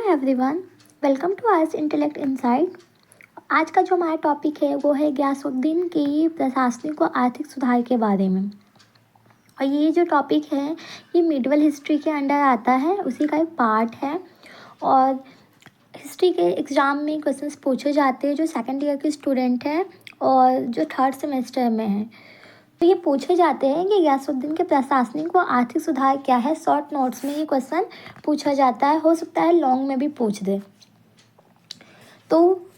Everyone, welcome to ours intellect insight. आज का जो हमारा टॉपिक है वो है गयासुद्दीन की प्रशासनिक और आर्थिक सुधार के बारे में। और ये जो टॉपिक है ये मिडिवल हिस्ट्री के अंडर आता है, उसी का एक पार्ट है। और हिस्ट्री के एग्ज़ाम में क्वेश्चंस पूछे जाते हैं जो सेकेंड ईयर के स्टूडेंट हैं और जो थर्ड सेमेस्टर में हैं। तो ये पूछे जाते हैं कि गयासुद्दीन के प्रशासनिक व आर्थिक सुधार क्या है। शॉर्ट नोट्स में ये क्वेश्चन पूछा जाता है, हो सकता है लॉन्ग में भी पूछ दे। तो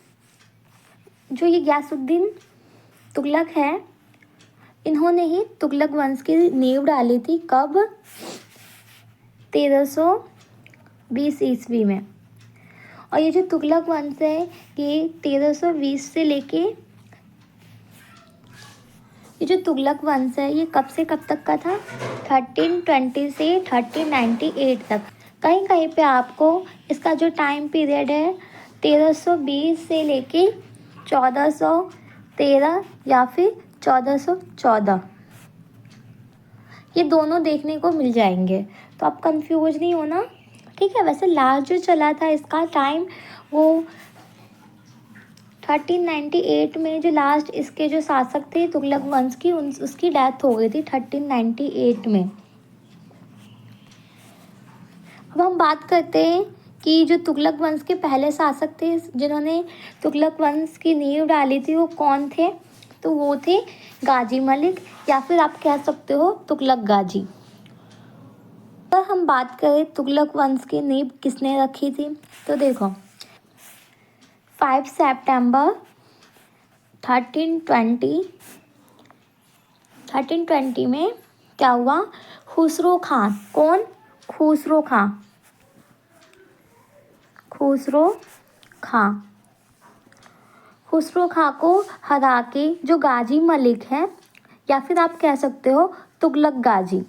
जो ये गयासुद्दीन तुगलक है, इन्होंने ही तुगलक वंश की नींव डाली थी। कब? 1320 ईस्वी में। और ये जो तुगलक वंश है ये 1320 से लेके ये जो तुगलक वंश है ये कब से कब तक का था? 1320 से 1398 तक। कहीं कहीं पे आपको इसका जो टाइम पीरियड है 1320 से लेके 1413 या फिर 1414, ये दोनों देखने को मिल जाएंगे। तो आप कंफ्यूज नहीं होना, ठीक है। वैसे लास्ट जो चला था इसका टाइम वो 1398 में, जो लास्ट इसके जो शासक थे तुगलक वंश की उसकी डेथ हो गई थी 1398 में। अब हम बात करते हैं कि जो तुगलक वंश के पहले शासक थे जिन्होंने तुगलक वंश की नींव डाली थी वो कौन थे? तो वो थे गाजी मलिक, या फिर आप कह सकते हो तुगलक गाजी। अगर हम बात करें तुगलक वंश की नींव किसने रखी थी, तो देखो 5 सितंबर 1320 में क्या हुआ? खुसरो खान। कौन? खुसरो खां। खुसरो खां को हरा के जो गाजी मलिक हैं, या फिर आप कह सकते हो तुगलक गाजी,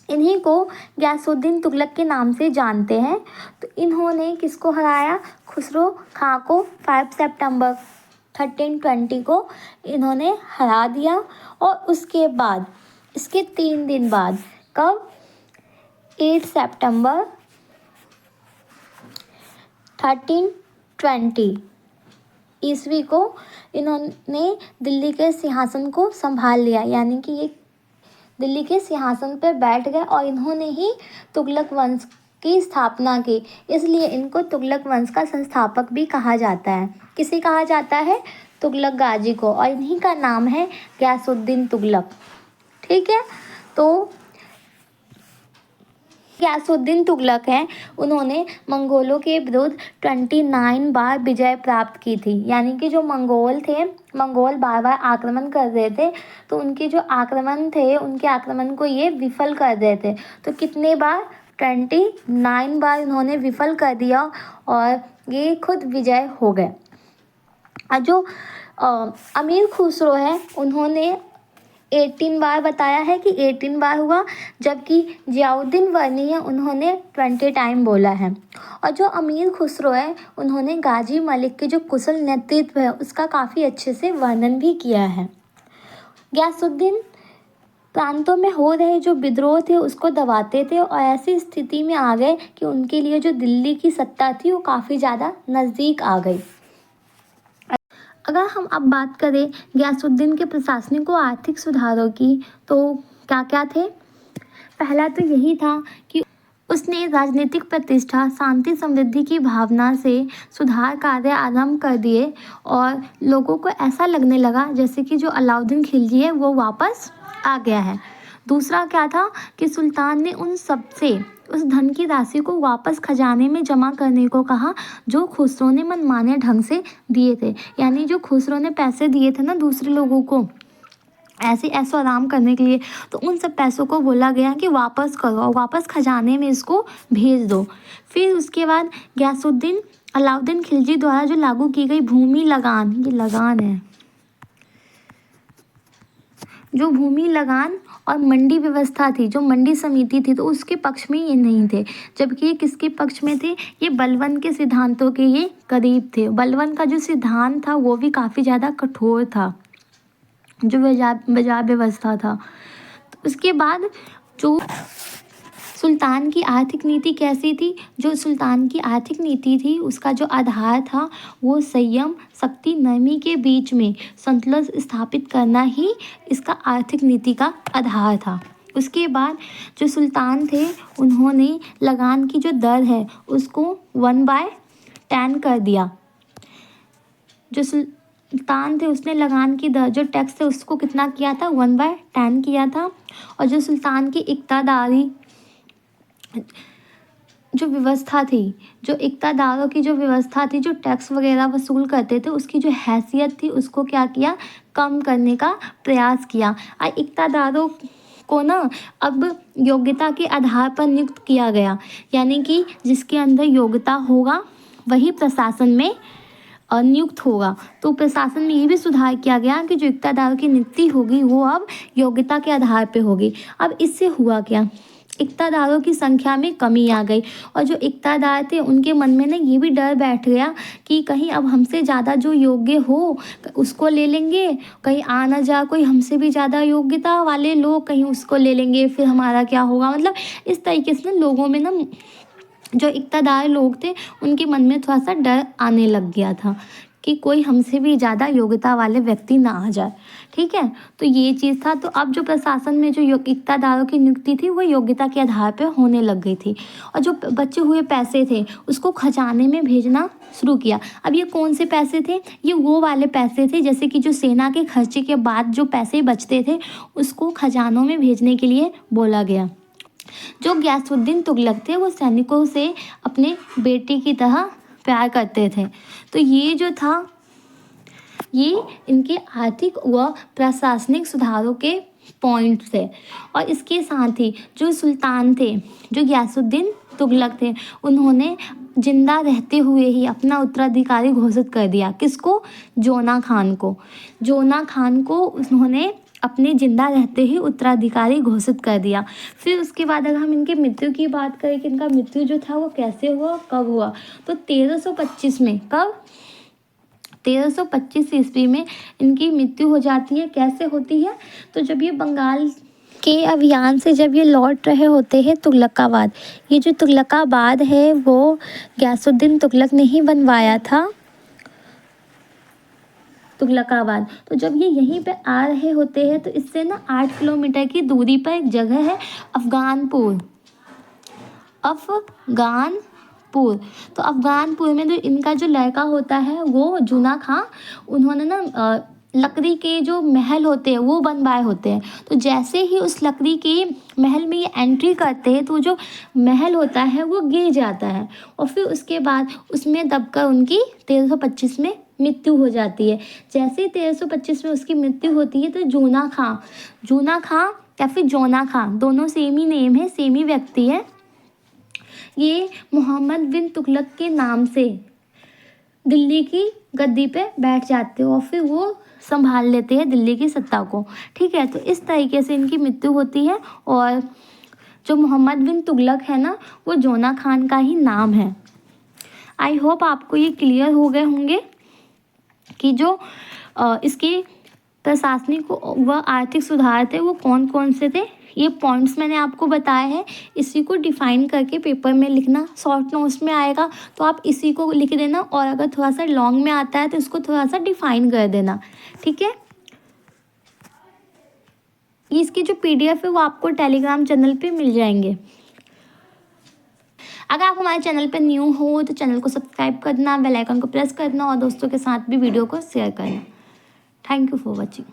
इन्हीं को गयासुद्दीन तुगलक के नाम से जानते हैं। तो इन्होंने किसको हराया? खुसरो खां को 5 सितंबर 1320 को इन्होंने हरा दिया। और उसके बाद इसके 3 दिन बाद, कब? 8 सितंबर 1320 ईस्वी को इन्होंने दिल्ली के सिंहासन को संभाल लिया, यानी कि ये दिल्ली के सिंहासन पर बैठ गए और इन्होंने ही तुगलक वंश की स्थापना की। इसलिए इनको तुगलक वंश का संस्थापक भी कहा जाता है। किसे कहा जाता है? तुगलक गाजी को। और इन्हीं का नाम है गयासुद्दीन तुगलक, ठीक है। तो गयासुद्दीन तुगलक हैं, उन्होंने मंगोलों के विरुद्ध 29 बार विजय प्राप्त की थी। यानी कि जो मंगोल थे, मंगोल बार बार आक्रमण कर रहे थे, तो उनके जो आक्रमण थे उनके आक्रमण को ये विफल कर रहे थे। तो कितने बार? 29 बार इन्होंने विफल कर दिया और ये खुद विजय हो गए। और जो अमीर खुसरो है उन्होंने 18 बार बताया है कि 18 बार हुआ, जबकि जियाउद्दीन वर्नी है उन्होंने 20 टाइम बोला है। और जो अमीर खुसरो है उन्होंने गाजी मलिक के जो कुशल नेतृत्व है उसका काफ़ी अच्छे से वर्णन भी किया है। गयासुद्दीन प्रांतों में हो रहे जो विद्रोह थे उसको दबाते थे और ऐसी स्थिति में आ गए कि उनके लिए जो दिल्ली की सत्ता थी वो काफ़ी ज़्यादा नज़दीक आ गई। अगर हम अब बात करें गयासुद्दीन के प्रशासनिक और आर्थिक सुधारों की, तो क्या क्या थे? पहला तो यही था कि उसने राजनीतिक प्रतिष्ठा, शांति, समृद्धि की भावना से सुधार कार्य आरंभ कर दिए और लोगों को ऐसा लगने लगा जैसे कि जो अलाउद्दीन खिलजी है वो वापस आ गया है। दूसरा क्या था कि सुल्तान ने उन सबसे उस धन की राशि को वापस खजाने में जमा करने को कहा जो खुसरो ने मनमाने ढंग से दिए थे। यानी जो खुसरो ने पैसे दिए थे ना दूसरे लोगों को ऐसे ऐसो आराम करने के लिए, तो उन सब पैसों को बोला गया कि वापस करो और वापस खजाने में इसको भेज दो। फिर उसके बाद गयासुद्दीन अलाउद्दीन खिलजी द्वारा जो लागू की गई भूमि लगान, ये लगान है, जो भूमि लगान और मंडी व्यवस्था थी, जो मंडी समिति थी, तो उसके पक्ष में ये नहीं थे। जबकि ये किसके पक्ष में थे? ये बलबन के सिद्धांतों के ये करीब थे। बलबन का जो सिद्धांत था वो भी काफ़ी ज़्यादा कठोर था, जो बाजार व्यवस्था था। तो उसके बाद जो सुल्तान की आर्थिक नीति कैसी थी? जो सुल्तान की आर्थिक नीति थी उसका जो आधार था वो संयम, शक्ति, नरमी के बीच में संतुलन स्थापित करना ही इसका आर्थिक नीति का आधार था। उसके बाद जो सुल्तान थे उन्होंने लगान की जो दर है उसको 1/10 कर दिया। जो सुल्तान थे उसने लगान की दर जो टैक्स थे उसको कितना किया था? 1/10 किया था। और जो सुल्तान की इक़्तिदारी जो व्यवस्था थी, जो इक़्तिदारों की जो व्यवस्था थी, जो टैक्स वगैरह वसूल करते थे उसकी जो हैसियत थी उसको क्या किया? कम करने का प्रयास किया। इक़्तिदारों को ना अब योग्यता के आधार पर नियुक्त किया गया, यानी कि जिसके अंदर योग्यता होगा वही प्रशासन में नियुक्त होगा। तो प्रशासन में ये भी सुधार किया गया कि जो इक़्तिदार की नियुक्ति होगी वो अब योग्यता के आधार पे होगी। अब इससे हुआ क्या? इक़्तिदारों की संख्या में कमी आ गई और जो इक़्तिदार थे उनके मन में ना ये भी डर बैठ गया कि कहीं अब हमसे ज़्यादा जो योग्य हो उसको ले लेंगे, कहीं आ ना जा कोई हमसे भी ज़्यादा योग्यता वाले लोग कहीं उसको ले लेंगे, फिर हमारा क्या होगा। मतलब इस तरीके से ना लोगों में ना जो इक़्तिदार लोग थे उनके मन में थोड़ा सा डर आने लग गया था कि कोई हमसे भी ज़्यादा योग्यता वाले व्यक्ति ना आ जाए। ठीक है, तो ये चीज़ था। तो अब जो प्रशासन में जो इक़्तिदारों की नियुक्ति थी वो योग्यता के आधार पर होने लग गई थी और जो बचे हुए पैसे थे उसको खजाने में भेजना शुरू किया। अब ये कौन से पैसे थे? ये वो वाले पैसे थे जैसे कि जो सेना के खर्चे के बाद जो पैसे बचते थे उसको खजानों में भेजने के लिए बोला गया। जो गयासुद्दीन तुगलक थे वो सैनिकों से अपने बेटे की तरह प्यार करते थे। तो ये जो था ये इनके आर्थिक व प्रशासनिक सुधारों के पॉइंट्स थे। और इसके साथ ही जो सुल्तान थे, जो गयासुद्दीन तुगलक थे, उन्होंने जिंदा रहते हुए ही अपना उत्तराधिकारी घोषित कर दिया। किसको? जोना खान को। जोना खान को उन्होंने अपने जिंदा रहते ही उत्तराधिकारी घोषित कर दिया। फिर उसके बाद अगर हम इनके मृत्यु की बात करें कि इनका मृत्यु जो था वो कैसे हुआ, कब हुआ, तो 1325 में। कब? 1325 ईस्वी में इनकी मृत्यु हो जाती है। कैसे होती है? तो जब ये बंगाल के अभियान से जब ये लौट रहे होते हैं तुगलकाबाद, ये जो तुगलकाबाद है वो गयासुद्दीन तुगलक ने ही बनवाया था, तुगलकाबाद। तो जब ये यहीं पे आ रहे होते हैं तो इससे ना 8 किलोमीटर की दूरी पर एक जगह है अफ़गानपुर। अफ़गानपुर। तो अफ़गानपुर में जो इनका जो लड़का होता है वो जूना खां, उन्होंने ना लकड़ी के जो महल होते हैं वो बनवाए होते हैं। तो जैसे ही उस लकड़ी के महल में ये एंट्री करते हैं तो जो महल होता है वो गिर जाता है और फिर उसके बाद उसमें दबकर उनकी 1325 में मृत्यु हो जाती है। जैसे ही 1325 में उसकी मृत्यु होती है तो जूना खां या फिर जोना खां, दोनों सेम ही नेम है, सेम ही व्यक्ति है। ये मोहम्मद बिन तुगलक के नाम से दिल्ली की गद्दी पे बैठ जाते हो और फिर वो संभाल लेते हैं दिल्ली की सत्ता को। ठीक है, तो इस तरीके से इनकी मृत्यु होती है और जो मोहम्मद बिन तुगलक है ना वो जोना खान का ही नाम है। आई होप आपको ये क्लियर हो गए होंगे कि जो इसके प्रशासनिक व आर्थिक सुधार थे वो कौन कौन से थे। ये पॉइंट्स मैंने आपको बताए हैं, इसी को डिफ़ाइन करके पेपर में लिखना। शॉर्ट नोट्स में आएगा तो आप इसी को लिख देना और अगर थोड़ा सा लॉन्ग में आता है तो इसको थोड़ा सा डिफ़ाइन कर देना। ठीक है, इसकी जो PDF है वो आपको टेलीग्राम चैनल पे मिल जाएंगे। अगर आप हमारे चैनल पर न्यू हो तो चैनल को सब्सक्राइब करना, बेल आइकन को प्रेस करना और दोस्तों के साथ भी वीडियो को शेयर करना। Thank you for watching.